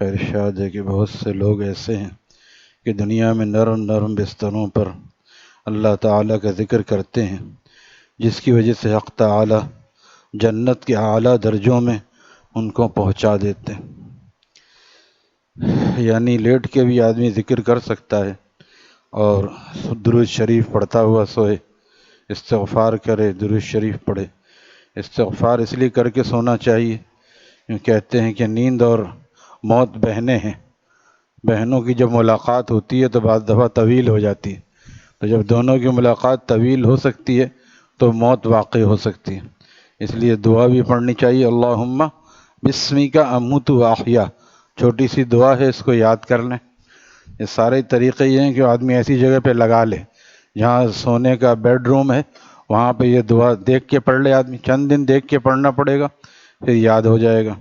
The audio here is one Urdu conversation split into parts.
ارشاد ہے کہ بہت سے لوگ ایسے ہیں کہ دنیا میں نرم نرم بستروں پر اللہ تعالیٰ کا ذکر کرتے ہیں، جس کی وجہ سے حق تعالیٰ جنت کے اعلیٰ درجوں میں ان کو پہنچا دیتے ہیں۔ یعنی لیٹ کے بھی آدمی ذکر کر سکتا ہے اور درود شریف پڑھتا ہوا سوئے، استغفار کرے، درود شریف پڑھے۔ استغفار اس لیے کر کے سونا چاہیے، کہتے ہیں کہ نیند اور موت بہنیں ہیں، بہنوں کی جب ملاقات ہوتی ہے تو بعض دفعہ طویل ہو جاتی ہے، تو جب دونوں کی ملاقات طویل ہو سکتی ہے تو موت واقع ہو سکتی ہے، اس لیے دعا بھی پڑھنی چاہیے۔ اللہم بسمک اموت و احیا، چھوٹی سی دعا ہے، اس کو یاد کر لیں۔ یہ سارے طریقے یہ ہیں کہ آدمی ایسی جگہ پہ لگا لے جہاں سونے کا بیڈ روم ہے، وہاں پہ یہ دعا دیکھ کے پڑھ لے آدمی، چند دن دیکھ کے پڑھنا پڑے گا، پھر یاد ہو جائے گا۔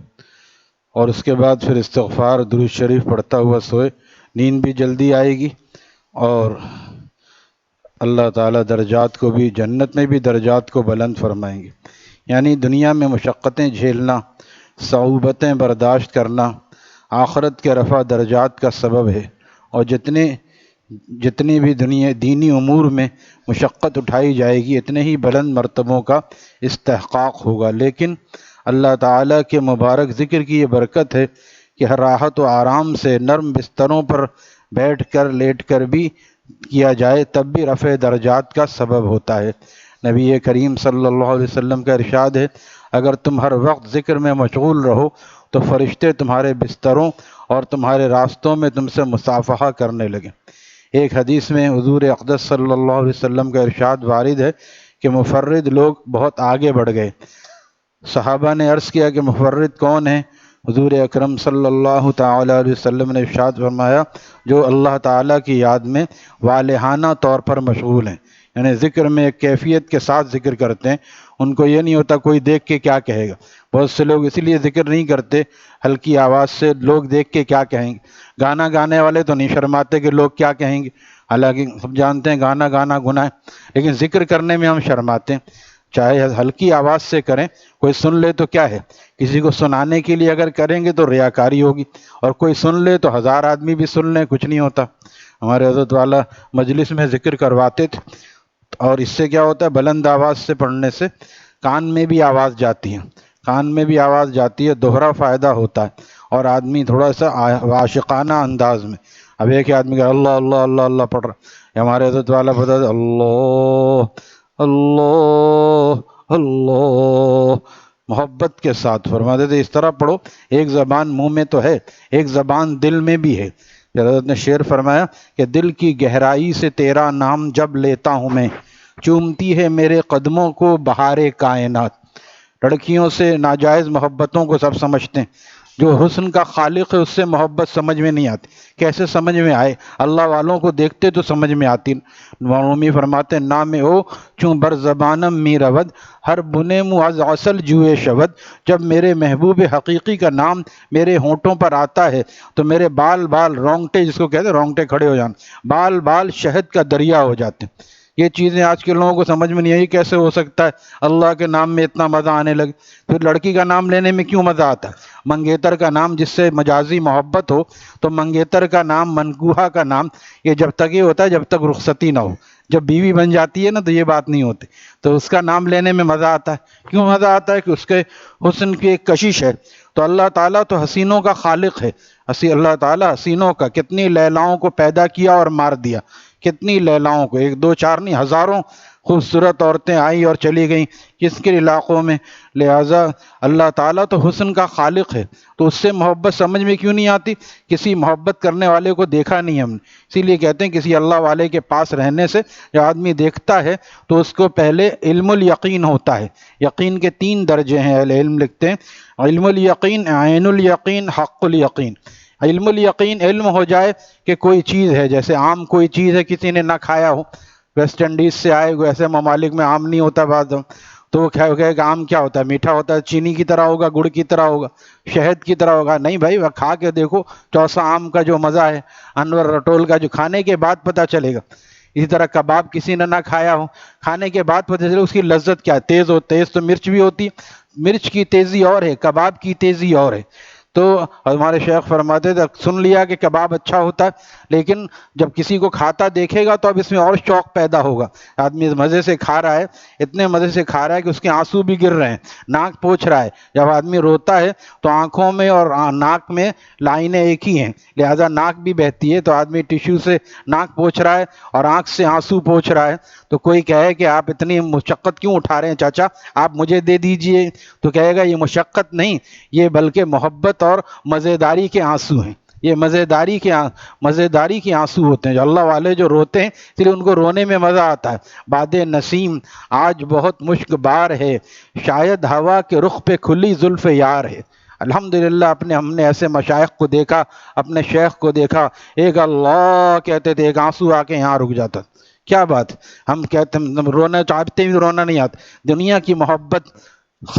اور اس کے بعد پھر استغفار درود شریف پڑھتا ہوا سوئے، نیند بھی جلدی آئے گی، اور اللہ تعالیٰ درجات کو بھی، جنت میں بھی درجات کو بلند فرمائیں گے۔ یعنی دنیا میں مشقتیں جھیلنا، صعوبتیں برداشت کرنا آخرت کے رفع درجات کا سبب ہے، اور جتنی بھی دینی امور میں مشقت اٹھائی جائے گی اتنے ہی بلند مرتبوں کا استحقاق ہوگا۔ لیکن اللہ تعالیٰ کے مبارک ذکر کی یہ برکت ہے کہ ہر راحت و آرام سے نرم بستروں پر بیٹھ کر لیٹ کر بھی کیا جائے تب بھی رفع درجات کا سبب ہوتا ہے۔ نبی کریم صلی اللہ علیہ وسلم کا ارشاد ہے، اگر تم ہر وقت ذکر میں مشغول رہو تو فرشتے تمہارے بستروں اور تمہارے راستوں میں تم سے مصافحہ کرنے لگیں۔ ایک حدیث میں حضور اقدس صلی اللہ علیہ وسلم کا ارشاد وارد ہے کہ مفرد لوگ بہت آگے بڑھ گئے۔ صحابہ نے عرض کیا کہ مفرد کون ہے؟ حضور اکرم صلی اللہ تعالی علیہ وسلم نے ارشاد فرمایا، جو اللہ تعالیٰ کی یاد میں والہانہ طور پر مشغول ہیں، یعنی ذکر میں ایک کیفیت کے ساتھ ذکر کرتے ہیں، ان کو یہ نہیں ہوتا کوئی دیکھ کے کیا کہے گا۔ بہت سے لوگ اسی لیے ذکر نہیں کرتے ہلکی آواز سے، لوگ دیکھ کے کیا کہیں گے۔ گانا گانے والے تو نہیں شرماتے کہ لوگ کیا کہیں گے، حالانکہ سب جانتے ہیں گانا گانا گناہ ہے، لیکن ذکر کرنے میں ہم شرماتے ہیں۔ چاہے ہلکی آواز سے کریں، کوئی سن لے تو کیا ہے، کسی کو سنانے کے لیے اگر کریں گے تو ریاکاری ہوگی، اور کوئی سن لے تو 1000 آدمی بھی سن لیں، کچھ نہیں ہوتا۔ ہمارے حضرت والا مجلس میں ذکر کرواتے تھے، اور اس سے کیا ہوتا ہے، بلند آواز سے پڑھنے سے کان میں بھی آواز جاتی ہے، کان میں بھی آواز جاتی ہے، دوہرا فائدہ ہوتا ہے، اور آدمی تھوڑا سا عاشقانہ انداز میں، اب ایک آدمی کہ اللہ اللہ اللہ اللہ پڑھ رہا ہے، ہمارے حضرت والا بتا دے اللہ اللہ اللہ، محبت کے ساتھ فرماتے تھے اس طرح پڑھو، ایک زبان منہ میں تو ہے، ایک زبان دل میں بھی ہے۔ حضرت نے شعر فرمایا کہ دل کی گہرائی سے تیرا نام جب لیتا ہوں میں، چومتی ہے میرے قدموں کو بہار کائنات۔ لڑکیوں سے ناجائز محبتوں کو سب سمجھتے ہیں، جو حسن کا خالق ہے اس سے محبت سمجھ میں نہیں آتی، کیسے سمجھ میں آئے، اللہ والوں کو دیکھتے تو سمجھ میں آتی۔ رومی فرماتے ہیں نام او چون بر زبانم می رود، ہر بنے منہ از اصل جوئے شود۔ جب میرے محبوب حقیقی کا نام میرے ہونٹوں پر آتا ہے تو میرے بال بال رونگٹے، جس کو کہتے ہیں رونگٹے کھڑے ہو جانا، بال بال شہد کا دریا ہو جاتے ہیں۔ یہ چیزیں آج کے لوگوں کو سمجھ میں نہیں آئی، کیسے ہو سکتا ہے اللہ کے نام میں اتنا مزہ آنے لگے۔ پھر لڑکی کا نام لینے میں کیوں مزہ آتا ہے؟ منگیتر کا نام جس سے مجازی محبت ہو، تو منگیتر کا نام، منکوہا کا نام، یہ جب تک یہ ہوتا ہے جب تک رخصتی نہ ہو، جب بیوی بن جاتی ہے نا تو یہ بات نہیں ہوتی، تو اس کا نام لینے میں مزہ آتا ہے۔ کیوں مزہ آتا ہے؟ کہ اس کے حسن کی ایک کشش ہے۔ تو اللہ تعالیٰ تو حسینوں کا خالق ہے، اللہ تعالیٰ حسینوں کا، کتنی لیلاؤں کو پیدا کیا اور مار دیا، کتنی لیلاؤں کو، ایک دو چار نہیں، ہزاروں خوبصورت عورتیں آئیں اور چلی گئیں کس کے علاقوں میں۔ لہٰذا اللہ تعالیٰ تو حسن کا خالق ہے، تو اس سے محبت سمجھ میں کیوں نہیں آتی؟ کسی محبت کرنے والے کو دیکھا نہیں ہم نے، اسی لیے کہتے ہیں کسی اللہ والے کے پاس رہنے سے جب آدمی دیکھتا ہے تو اس کو پہلے علم الیقین ہوتا ہے۔ یقین کے 3 درجے ہیں، اہل علم لکھتے ہیں، علم الیقین، عین الیقین، حق الیقین۔ علم الیقین علم ہو جائے کہ کوئی چیز ہے، جیسے آم کوئی چیز ہے کسی نے نہ کھایا ہو، ویسٹ انڈیز سے آئے ہوئے ایسے ممالک میں آم نہیں ہوتا بعض، تو وہ کہے گا آم کیا ہوتا ہے، میٹھا ہوتا ہے، چینی کی طرح ہوگا، گڑ کی طرح ہوگا، شہد کی طرح ہوگا؟ نہیں بھائی، وہ کھا کے دیکھو چوسا آم کا جو مزہ ہے، انور رٹول کا، جو کھانے کے بعد پتہ چلے گا۔ اسی طرح کباب کسی نے نہ کھایا ہو، کھانے کے بعد پتہ چلے اس کی لذت کیا ہے۔ تیز تو مرچ بھی ہوتی ہے، مرچ کی تیزی اور ہے، کباب کی تیزی اور ہے۔ تو ہمارے شیخ فرماتے تھے سن لیا کہ کباب اچھا ہوتا ہے، لیکن جب کسی کو کھاتا دیکھے گا تو اب اس میں اور شوق پیدا ہوگا. آدمی مزے سے کھا رہا ہے، اتنے مزے سے کھا رہا ہے کہ اس کے آنسو بھی گر رہے ہیں، ناک پوچھ رہا ہے. جب آدمی روتا ہے تو آنکھوں میں اور ناک میں لائنیں ایک ہی ہیں، لہذا ناک بھی بہتی ہے. تو آدمی ٹیشو سے ناک پوچھ رہا ہے اور آنکھ سے آنسو پوچھ رہا ہے. تو کوئی کہے کہ آپ اتنی مشقت کیوں اٹھا رہے ہیں چاچا، آپ مجھے دے دیجئے، تو کہے گا یہ مشقت نہیں، یہ بلکہ محبت اور مزیداری کے آنسو ہیں. یہ مزیداری کے آنسو ہوتے ہیں. جو اللہ والے جو روتے ہیں اس لیے ان کو رونے میں مزہ آتا ہے. باد نسیم آج بہت مشک بار ہے، شاید ہوا کے رخ پہ کھلی زلف یار ہے. الحمدللہ ہم نے ایسے مشائخ کو دیکھا، اپنے شیخ کو دیکھا، ایک اللہ کہتے تھے ایک آنسو آ کے یہاں رک جاتا. کیا بات، ہم کہتے ہیں رونا چاہتے بھی رونا نہیں آتا. دنیا کی محبت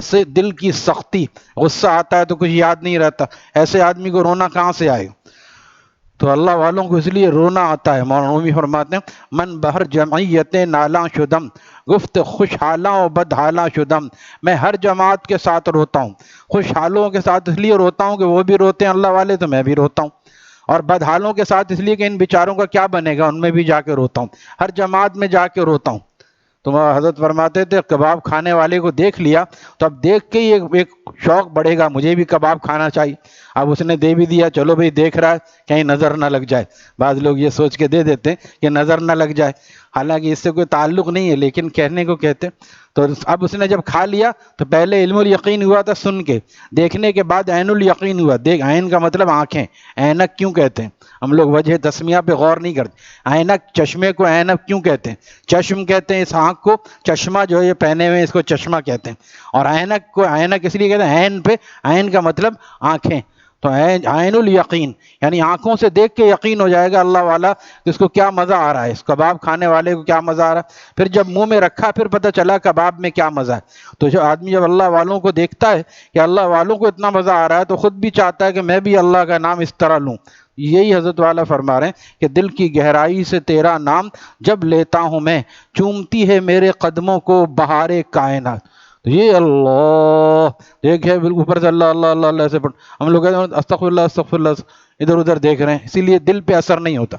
سے دل کی سختی، غصہ آتا ہے تو کچھ یاد نہیں رہتا، ایسے آدمی کو رونا کہاں سے آئے؟ تو اللہ والوں کو اس لیے رونا آتا ہے. مولانا رومی فرماتے ہیں من بہر جمعیت نالاں شدم، گفت خوشحالاں و بدحالاں شدم. میں ہر جماعت کے ساتھ روتا ہوں، خوشحالوں کے ساتھ اس لیے روتا ہوں کہ وہ بھی روتے ہیں اللہ والے تو میں بھی روتا ہوں، اور بدحالوں کے ساتھ اس لیے کہ ان بیچاروں کا کیا بنے گا، ان میں بھی جا کے روتا ہوں، ہر جماعت میں جا کے روتا ہوں. تو حضرت فرماتے تھے کباب کھانے والے کو دیکھ لیا تو اب دیکھ کے ہی ایک شوق بڑھے گا، مجھے بھی کباب کھانا چاہیے. اب اس نے دے بھی دیا، چلو بھئی دیکھ رہا ہے کہیں نظر نہ لگ جائے. بعض لوگ یہ سوچ کے دے دیتے ہیں کہ نظر نہ لگ جائے، حالانکہ اس سے کوئی تعلق نہیں ہے لیکن کہنے کو کہتے. تو اب اس نے جب کھا لیا تو پہلے علم الیقین ہوا تھا سن کے، دیکھنے کے بعد عین الیقین ہوا. عین کا مطلب آنکھیں، اینک کیوں کہتے ہیں؟ ہم لوگ وجہ تسمیہ پہ غور نہیں کرتے. اینک، چشمے کو اینک کیوں کہتے ہیں؟ چشم کہتے ہیں اس آنکھ کو، چشمہ جو ہے یہ پہنے ہوئے اس کو چشمہ کہتے ہیں. اور اینک کو اینک اس لیے کہتے ہیں عین پہ، عین کا مطلب آنکھیں. تو عین الیقین یعنی آنکھوں سے دیکھ کے یقین ہو جائے گا اللہ والا کہ اس کو کیا مزہ آ رہا ہے، اس کباب کھانے والے کو کیا مزہ آ رہا ہے. پھر جب منہ میں رکھا پھر پتہ چلا کباب میں کیا مزہ ہے. تو جو آدمی جب اللہ والوں کو دیکھتا ہے کہ اللہ والوں کو اتنا مزہ آ رہا ہے تو خود بھی چاہتا ہے کہ میں بھی اللہ کا نام اس طرح لوں. یہی حضرت والا فرما رہے ہیں کہ دل کی گہرائی سے تیرا نام جب لیتا ہوں میں، چومتی ہے میرے قدموں کو بہار کائنات. تو یہ اللہ ایک ہے بالکل اوپر سے اللہ اللہ اللہ اللہ سے پڑھ، ہم لوگ کہتے ہیں استغفر اللہ استغفر اللہ، ادھر ادھر دیکھ رہے ہیں، اسی لیے دل پہ اثر نہیں ہوتا.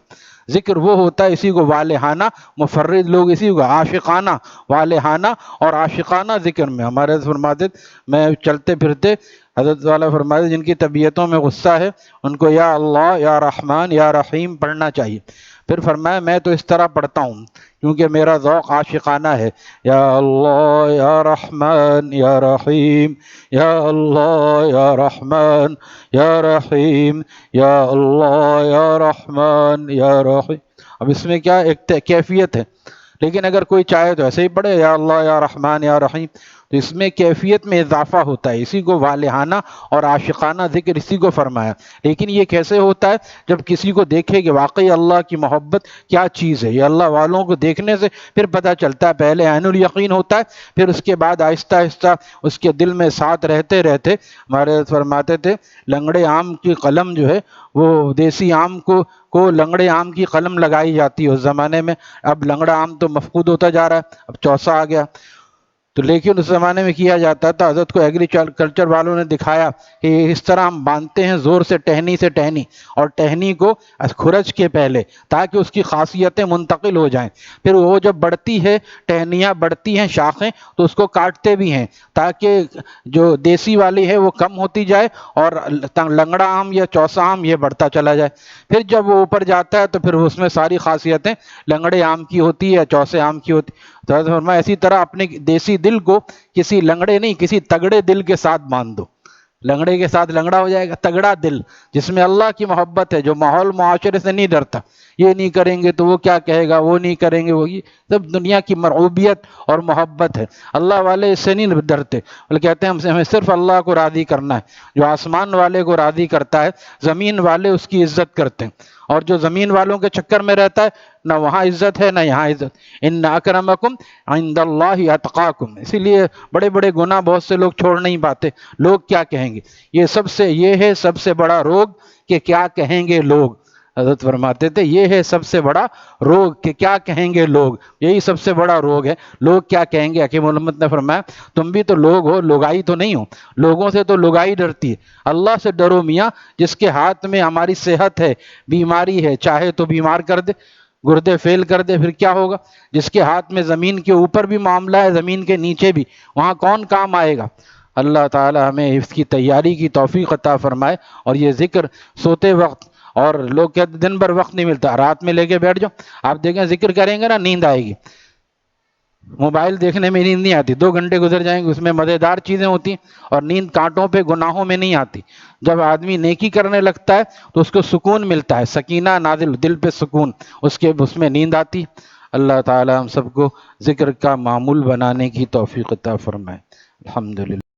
ذکر وہ ہوتا ہے اسی کو والہانہ، مفرد لوگ اسی کو عاشقانہ، والہانہ اور عاشقانہ ذکر میں. ہمارے فرماتے میں چلتے پھرتے حضرت والا فرماتے جن کی طبیعتوں میں غصہ ہے ان کو یا اللہ یا رحمان یا رحیم پڑھنا چاہیے. پھر فرمایا میں تو اس طرح پڑھتا ہوں کیونکہ میرا ذوق عاشقانہ ہے، یا اللہ یا رحمان یا رحیم، یا اللہ یا رحمان یا رحیم، یا اللہ یا رحمان یا رحیم. اب اس میں کیا ایک کیفیت ہے، لیکن اگر کوئی چاہے تو ایسے ہی پڑھے یا اللہ یا رحمان یا رحیم. تو اس میں کیفیت میں اضافہ ہوتا ہے، اسی کو والہانہ اور عاشقانہ ذکر اسی کو فرمایا. لیکن یہ کیسے ہوتا ہے؟ جب کسی کو دیکھے کہ واقعی اللہ کی محبت کیا چیز ہے. یہ اللہ والوں کو دیکھنے سے پھر پتہ چلتا ہے. پہلے عین الیقین ہوتا ہے، پھر اس کے بعد آہستہ آہستہ اس کے دل میں ساتھ رہتے رہتے ہمارے فرماتے تھے لنگڑے آم کی قلم جو ہے وہ دیسی آم کو لنگڑے آم کی قلم لگائی جاتی ہے اس زمانے میں. اب لنگڑا آم تو مفقود ہوتا جا رہا ہے، اب چوسا آ گیا. تو لیکن اس زمانے میں کیا جاتا تھا. حضرت کو ایگریکلچر والوں نے دکھایا کہ اس طرح ہم باندھتے ہیں زور سے ٹہنی اور ٹہنی کو کھرچ کے پہلے تاکہ اس کی خاصیتیں منتقل ہو جائیں. پھر وہ جب بڑھتی ہے، ٹہنیاں بڑھتی ہیں شاخیں، تو اس کو کاٹتے بھی ہیں تاکہ جو دیسی والی ہے وہ کم ہوتی جائے اور لنگڑا آم یا چوسا آم یہ بڑھتا چلا جائے. پھر جب وہ اوپر جاتا ہے تو پھر اس میں ساری خاصیتیں لنگڑے آم کی ہوتی ہے یا چوسے آم کی ہوتی. تو حضرت فرمایا اسی طرح اپنے دیسی دل کو کسی لنگڑے نہیں، کسی تگڑے دل کے ساتھ باندھ دو. لنگڑے کے ساتھ لنگڑا ہو جائے گا، تگڑا دل جس میں اللہ کی محبت ہے، جو ماحول معاشرے سے نہیں ڈرتا. یہ نہیں کریں گے تو وہ کیا کہے گا، وہ نہیں کریں گے وہ، یہ سب دنیا کی مرعوبیت اور محبت ہے. اللہ والے اس سے نہیں ڈرتے، بلکہ کہتے ہیں ہمیں صرف اللہ کو راضی کرنا ہے. جو آسمان والے کو راضی کرتا ہے، زمین والے اس کی عزت کرتے ہیں، اور جو زمین والوں کے چکر میں رہتا ہے نہ وہاں عزت ہے نہ یہاں عزت. ان اکرمکم عند اللہ اتقاکم. اسی لیے بڑے بڑے گناہ بہت سے لوگ چھوڑ نہیں پاتے، لوگ کیا کہیں گے. یہ ہے سب سے بڑا روگ کہ کیا کہیں گے لوگ. حضرت فرماتے تھے یہ ہے سب سے بڑا روگ کہ کیا کہیں گے لوگ، یہی سب سے بڑا روگ ہے، لوگ کیا کہیں گے۔ حکیم علامت نے فرمایا تم بھی تو لوگ ہو، لوگائی تو نہیں ہو، لوگوں سے تو لوگائی ڈرتی ہے، اللہ سے ڈرو میاں جس کے ہاتھ میں ہماری صحت ہے، بیماری ہے، چاہے تو بیمار کر دے، گردے فیل کر دے، پھر کیا ہوگا؟ جس کے ہاتھ میں زمین کے اوپر بھی معاملہ ہے، زمین کے نیچے بھی، وہاں کون کام آئے گا؟ اللہ تعالی ہمیں اس کی تیاری کی توفیق عطا فرمائے۔ اور یہ ذکر سوتے وقت، اور لوگ کہتے دن بھر وقت نہیں ملتا، رات میں لے کے بیٹھ جاؤ، آپ دیکھیں ذکر کریں گے نا نیند آئے گی، موبائل دیکھنے میں نیند نہیں آتی، 2 گھنٹے گزر جائیں گے، اس میں مزیدار چیزیں ہوتی ہیں، اور نیند کانٹوں پہ گناہوں میں نہیں آتی۔ جب آدمی نیکی کرنے لگتا ہے تو اس کو سکون ملتا ہے، سکینہ نازل، دل پہ سکون، اس میں نیند آتی۔ اللہ تعالی ہم سب کو ذکر کا معمول بنانے کی توفیق عطا فرمائے۔ الحمدللہ۔